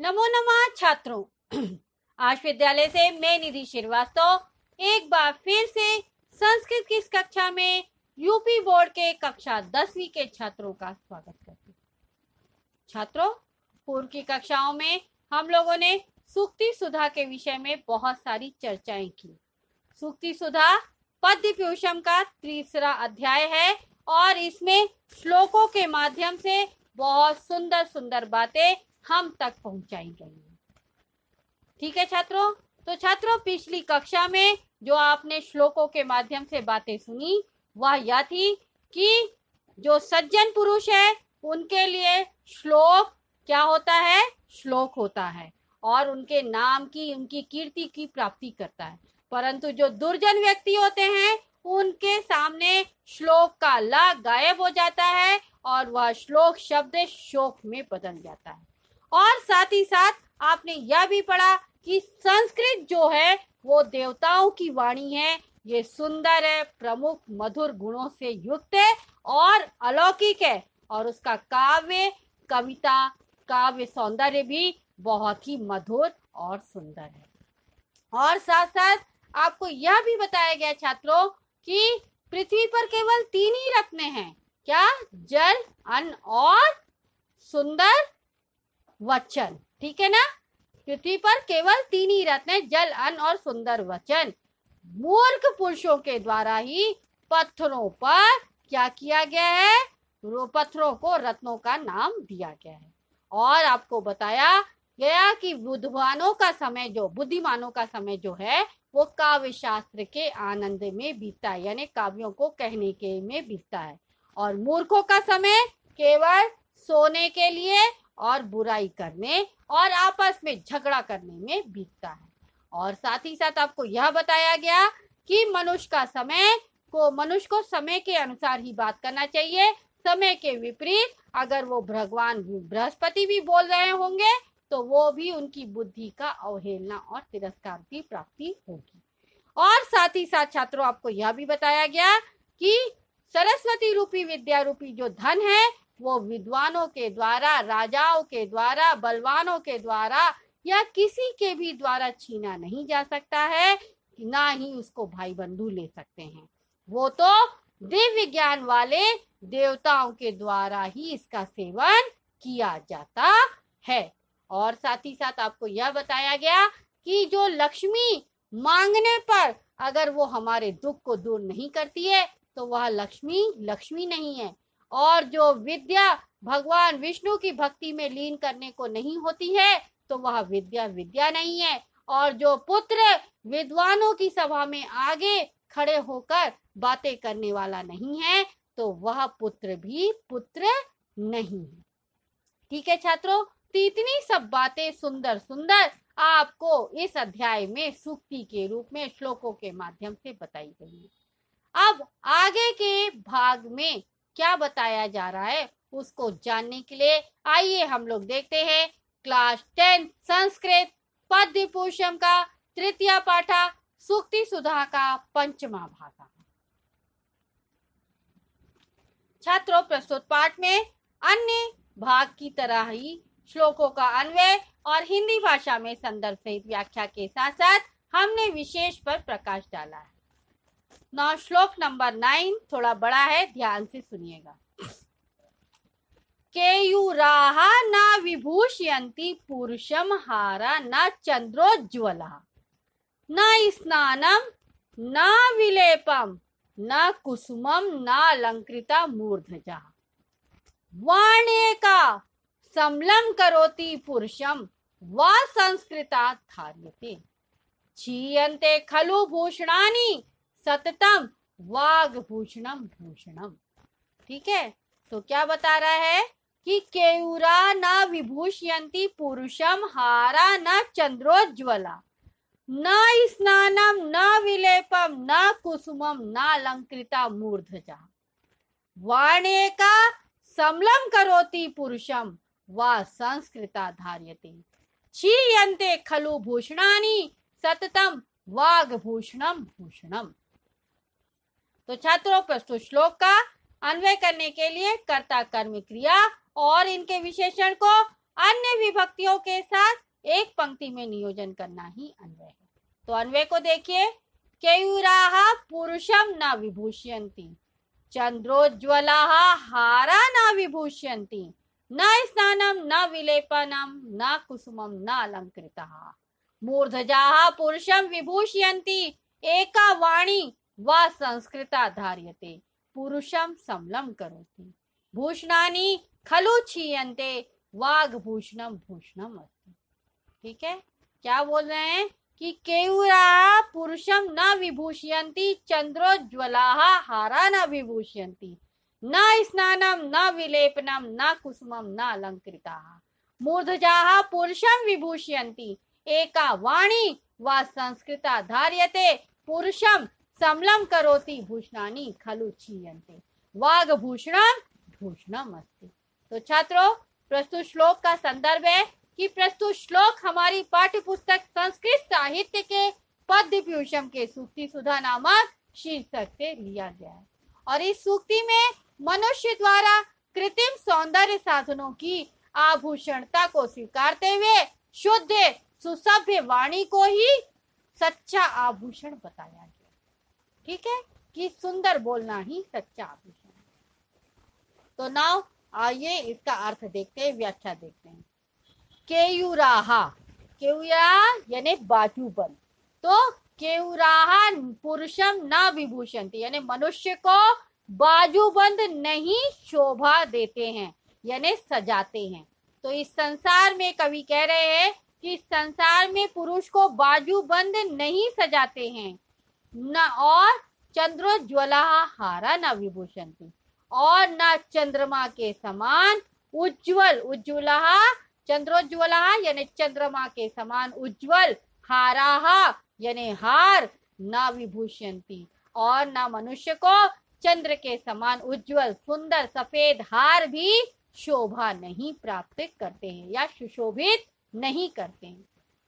नमो नमः छात्रों। आज विद्यालय से मैं निधि श्रीवास्तव एक बार फिर से संस्कृत की इस कक्षा में यूपी बोर्ड के कक्षा 10वीं के छात्रों का स्वागत करती हूँ। छात्रों, पूर्व की कक्षाओं में हम लोगों ने सूक्ति सुधा के विषय में बहुत सारी चर्चाएं की। सूक्ति सुधा पद्य प्यूषम का तीसरा अध्याय है और इसमें श्लोकों के माध्यम से बहुत सुंदर सुंदर बातें हम तक पहुंचाई गई हैं। ठीक है छात्रों, तो छात्रों पिछली कक्षा में जो आपने श्लोकों के माध्यम से बातें सुनी वह यह थी कि जो सज्जन पुरुष है उनके लिए श्लोक क्या होता है, श्लोक होता है और उनके नाम की, उनकी कीर्ति की प्राप्ति करता है। परंतु जो दुर्जन व्यक्ति होते हैं उनके सामने श्लोक का ला गायब हो जाता है और वह श्लोक शब्द शोक में बदल जाता है। और साथ ही साथ आपने यह भी पढ़ा कि संस्कृत जो है वो देवताओं की वाणी है। ये सुंदर है, प्रमुख मधुर गुणों से युक्त है और अलौकिक है और उसका काव्य, कविता, काव्य सौंदर्य भी बहुत ही मधुर और सुंदर है। और साथ साथ आपको यह भी बताया गया छात्रों कि पृथ्वी पर केवल 3 ही रत्न हैं। क्या? जल, अन्न और सुंदर वचन। ठीक है ना? पृथ्वी पर केवल 3 ही रत्न हैं, जल, अन्न और सुंदर वचन। मूर्ख पुरुषों के द्वारा ही पत्थरों पर क्या किया गया है? पत्थरों को रत्नों का नाम दिया गया है। और आपको बताया गया कि बुद्धिमानों का समय जो है वो काव्य शास्त्र के आनंद में बीतता है, यानी काव्यों को कहने के में बीतता है। और मूर्खों का समय केवल सोने के लिए और बुराई करने और आपस में झगड़ा करने में बीतता है। और साथ ही साथ आपको यह बताया गया कि मनुष्य को समय के अनुसार ही बात करना चाहिए। समय के विपरीत अगर वो भगवान बृहस्पति भी बोल रहे होंगे तो वो भी उनकी बुद्धि का अवहेलना और तिरस्कार की प्राप्ति होगी। और साथ ही साथ छात्रों आपको यह भी बताया गया कि सरस्वती रूपी विद्या रूपी जो धन है वो विद्वानों के द्वारा, राजाओं के द्वारा, बलवानों के द्वारा या किसी के भी द्वारा छीना नहीं जा सकता है, ना ही उसको भाई बंधु ले सकते हैं। वो तो दिव्य ज्ञान वाले देवताओं के द्वारा ही इसका सेवन किया जाता है। और साथ ही साथ आपको यह बताया गया कि जो लक्ष्मी मांगने पर अगर वो हमारे दुख को दूर नहीं करती है तो वह लक्ष्मी नहीं है। और जो विद्या भगवान विष्णु की भक्ति में लीन करने को नहीं होती है तो वह विद्या नहीं है। और जो पुत्र विद्वानों की सभा में आगे खड़े होकर बातें करने वाला नहीं है तो वह पुत्र भी पुत्र नहीं है। ठीक है छात्रों, तो इतनी सब बातें सुंदर सुंदर आपको इस अध्याय में सूक्ति के रूप में श्लोकों के माध्यम से बताई गई है। अब आगे के भाग में क्या बताया जा रहा है उसको जानने के लिए आइए हम लोग देखते हैं क्लास 10 संस्कृत पद्य प्यूषम का तृतीय पाठा सूक्ति सुधा का 5वां भाग। छात्रों, प्रस्तुत पाठ में अन्य भाग की तरह ही श्लोकों का अन्वय और हिंदी भाषा में संदर्भ सहित व्याख्या के साथ साथ हमने विशेष पर प्रकाश डाला है। नौ श्लोक नंबर 9 थोड़ा बड़ा है, ध्यान से सुनिएगा। केयूराहा न विभूषयन्ति पुरुषम हारा न चंद्रोज्ज्वला न स्नानम न विलेपम न कुसुमम न अलंकृता मूर्धजा वाण्ये का समलम करोति पुरुषम वा संस्कृता धार्यते क्षीयन्ते खलु भूषणानि सततम वाग्भूषणम भूषणम। ठीक है, तो क्या बता रहा है कि केयूरा न विभूषयन्ति पुरुषम हारा न चंद्रोज्ज्वला न स्नानम न विलेपम न कुसुमम न अलंकृता मूर्धजा वाण्ये का समलम करोति पुरुषम वा संस्कृता धार्यते क्षीयन्ते खलु भूषणानि सततम वाग्भूषणम भूषणम। तो छात्रों, प्रस्तुत श्लोक का अन्वय करने के लिए कर्ता कर्म क्रिया और इनके विशेषण को अन्य विभक्तियों के साथ एक पंक्ति में नियोजन करना ही अन्वय है। तो अन्वय को देखिए, केयूराः पुरुषम न विभूषयन्ति, चंद्रोज्ज्वलाः हारा न विभूषयन्ति, न स्नानम न विलेपनम न कुसुमम न अलंकृतः, मूर्धजाः पुरुषम विभूषयन्ति, एका वाणी वा संस्कृता धार्यते, पुरुषम समलं करोति, भूषणानि खलु क्षीयन्ते, वाग्भूषणम भूषणम अस्ति। ठीक है, क्या बोल रहे हैं कि केयूराः पुरुषम न विभूषयन्ति, चंद्रोज्ज्वलाः हारा न विभूषयन्ति, न स्नानम न विलेपनम न कुसुमम न अलंकृताः, मूर्धजाः पुरुषम विभूषयन्ति, एका वाणी वा संस्कृता धार्यते, पुरुषम समलं करोति, भूषणानि खलु क्षीयन्ते, वाग्भूषणम भूषणम अस्ति। तो छात्रों, प्रस्तुत श्लोक का संदर्भ है कि प्रस्तुत श्लोक हमारी पाठ्य पुस्तक संस्कृत साहित्य के पद्य पीयूषम के सूक्ति सुधा नामक शीर्षक से लिया गया है। और इस सूक्ति में मनुष्य द्वारा कृत्रिम सौंदर्य साधनों की आभूषणता को स्वीकारते हुए शुद्ध सुसभ्य वाणी को ही सच्चा आभूषण बताया गया। ठीक है, कि सुंदर बोलना ही सच्चा आभूषण है। तो नाउ आइए इसका अर्थ देखते हैं, व्याख्या देखते हैं। केयूराः, केयूरा यानी बाजूबंद, तो केयूराः पुरुषम न विभूषयन्ति यानी मनुष्य को बाजूबंद नहीं शोभा देते हैं यानी सजाते हैं। तो इस संसार में कवि कह रहे हैं कि संसार में पुरुष को बाजूबंद नहीं सजाते हैं न, और चंद्रोज्ज्वलाः हारा न विभूषयन्ति, और न चंद्रमा के समान उज्ज्वल, उज्ज्वलाः चंद्रोज्ज्वलाः यानी चंद्रमा के समान उज्ज्वल, हाराः यानी हार, न विभूषयन्ति और न मनुष्य को चंद्र के समान उज्ज्वल सुंदर सफेद हार भी शोभा नहीं प्राप्त करते हैं या सुशोभित नहीं करते हैं।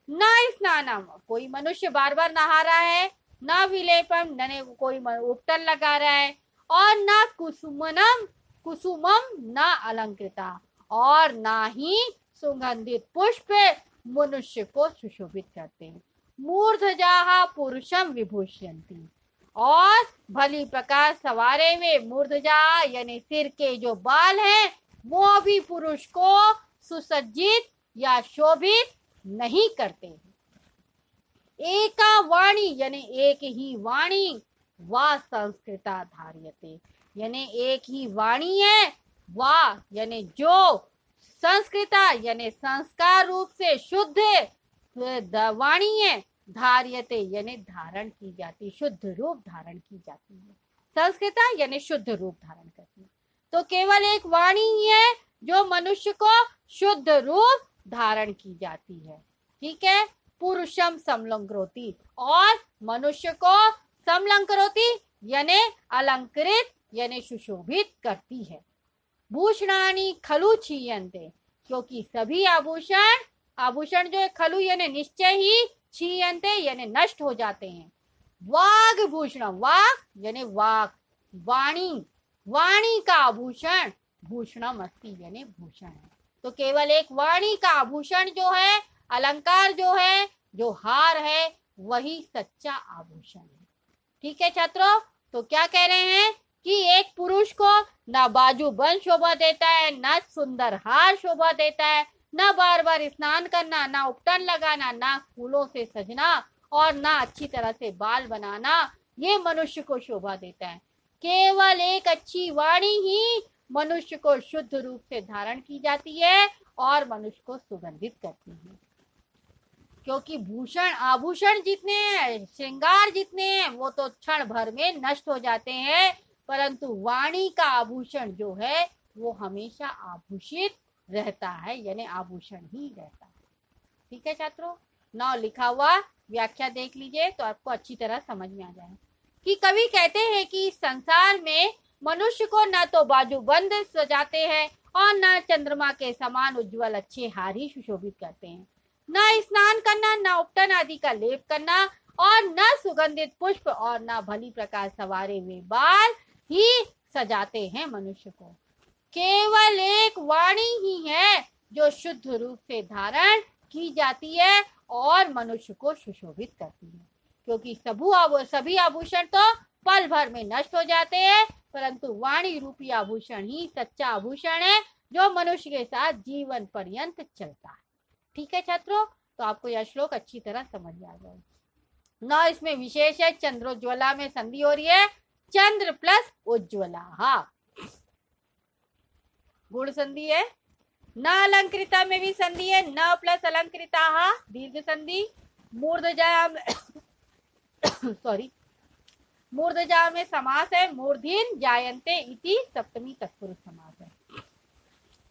न स्नानम, कोई मनुष्य बार बार नहा रहा है, न विलेपम यानी कोई उपटन लगा रहा है, और न कुसुमनम, कुसुमम न अलंकृता, और न ही सुगंधित पुष्प मनुष्य को सुशोभित करते हैं। मूर्धजाः पुरुषम विभूषयन्ति, और भली प्रकार सवारे हुए मूर्धजा यानी सिर के जो बाल हैं वो भी पुरुष को सुसज्जित या शोभित नहीं करते हैं। एका वाणी यानी एक ही वाणी, वा संस्कृता धार्यते यानी एक ही वाणी है, वा यानी जो, संस्कृता यानी संस्कार रूप से शुद्ध वाणी है, धार्यते यानी धारण की जाती, शुद्ध रूप धारण की जाती है। संस्कृता यानी शुद्ध रूप धारण करती है। तो केवल एक वाणी ही है जो मनुष्य को शुद्ध रूप धारण की जाती है। ठीक है, पुरुषम समलं करोति, और मनुष्य को समलं करोति यानी अलंकृत यानी सुशोभित करती है। भूषणानि खलु क्षीयन्ते, क्योंकि सभी आभूषण, आभूषण जो है खलु यानी निश्चय ही, क्षीयन्ते यानी नष्ट हो जाते हैं। वाग्भूषणम, वाग यानी वाक, वाणी, वाणी का आभूषण भूषणम अस्ति यानी भूषण है। तो केवल एक वाणी का आभूषण जो है, अलंकार जो है, जो हार है, वही सच्चा आभूषण है। ठीक है छात्रों, तो क्या कह रहे हैं कि एक पुरुष को न बाजूबंद शोभा देता है, न सुंदर हार शोभा देता है, न बार बार स्नान करना, न उपटन लगाना, न फूलों से सजना, और न अच्छी तरह से बाल बनाना ये मनुष्य को शोभा देता है। केवल एक अच्छी वाणी ही मनुष्य को शुद्ध रूप से धारण की जाती है और मनुष्य को सुगंधित करती है। क्योंकि भूषण, आभूषण जितने हैं, श्रृंगार जितने हैं, वो तो क्षण भर में नष्ट हो जाते हैं, परंतु वाणी का आभूषण जो है वो हमेशा आभूषित रहता है यानी आभूषण ही रहता है। ठीक है छात्रों, नौ लिखा हुआ व्याख्या देख लीजिए तो आपको अच्छी तरह समझ में आ जाए कि कवि कहते हैं कि संसार में मनुष्य को न तो बाजूबंद सजाते हैं और न चंद्रमा के समान उज्जवल अच्छे हार ही सुशोभित करते हैं, न स्नान करना, न उपटन आदि का लेप करना, और न सुगंधित पुष्प और न भली प्रकार सवारे हुए बाल ही सजाते हैं मनुष्य को। केवल एक वाणी ही है जो शुद्ध रूप से धारण की जाती है और मनुष्य को सुशोभित करती है। क्योंकि सभी आभूषण तो पल भर में नष्ट हो जाते हैं, परंतु वाणी रूपी आभूषण ही सच्चा आभूषण है जो मनुष्य के साथ जीवन पर्यंत चलता है। ठीक है छात्रों, तो आपको यह श्लोक अच्छी तरह समझ आ जाए। न इसमें विशेष है, चंद्रोज्ज्वला में संधि हो रही है, चंद्र प्लस उज्ज्वला गुण संधि है। न अलंकृता में भी संधि है, न प्लस अलंकृता दीर्घ संधि। मूर्धजा सॉरी मूर्धजा में समास है, मूर्धीन जायन्ते इति सप्तमी तत्पुरुष समास है।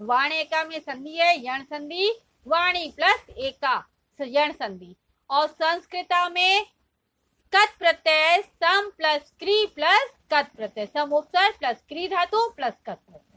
वाणेका में संधि है, यण संधि, वाणी प्लस एका यण संधि। और संस्कृता में कत प्रत्यय सम प्लस क्री प्लस कत प्रत्यय, सम उपसर्ग प्लस क्री धातु प्लस कत प्रत्यय।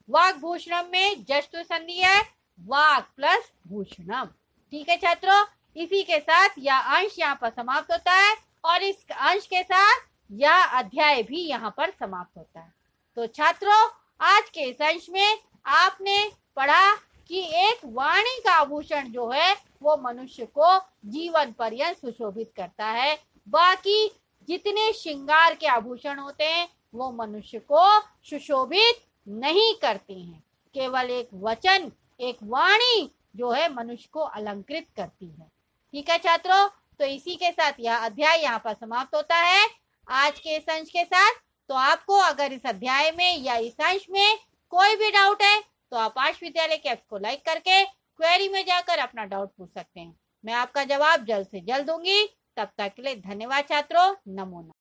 वाक भूषणम में जष्टु संधि है, वाक प्लस भूषणम। ठीक है छात्रों, इसी के साथ यह अंश यहाँ पर समाप्त होता है और इस अंश के साथ यह अध्याय भी यहाँ पर समाप्त होता है। तो छात्रों, आज के इस अंश में आपने पढ़ा कि एक वाणी का आभूषण जो है वो मनुष्य को जीवन पर्यंत सुशोभित करता है। बाकी जितने श्रृंगार के आभूषण होते हैं वो मनुष्य को सुशोभित नहीं करते हैं। केवल एक वचन, एक वाणी जो है मनुष्य को अलंकृत करती है। ठीक है छात्रों, तो इसी के साथ यह अध्याय यहाँ पर समाप्त होता है आज के इस अंश के साथ। तो आपको अगर इस अध्याय में या इस अंश में कोई भी डाउट है तो आप आश विद्यालय के ऐप्स को लाइक करके क्वेरी में जाकर अपना डाउट पूछ सकते हैं। मैं आपका जवाब जल्द से जल्द दूंगी। तब तक के लिए धन्यवाद छात्रों, नमो नमः।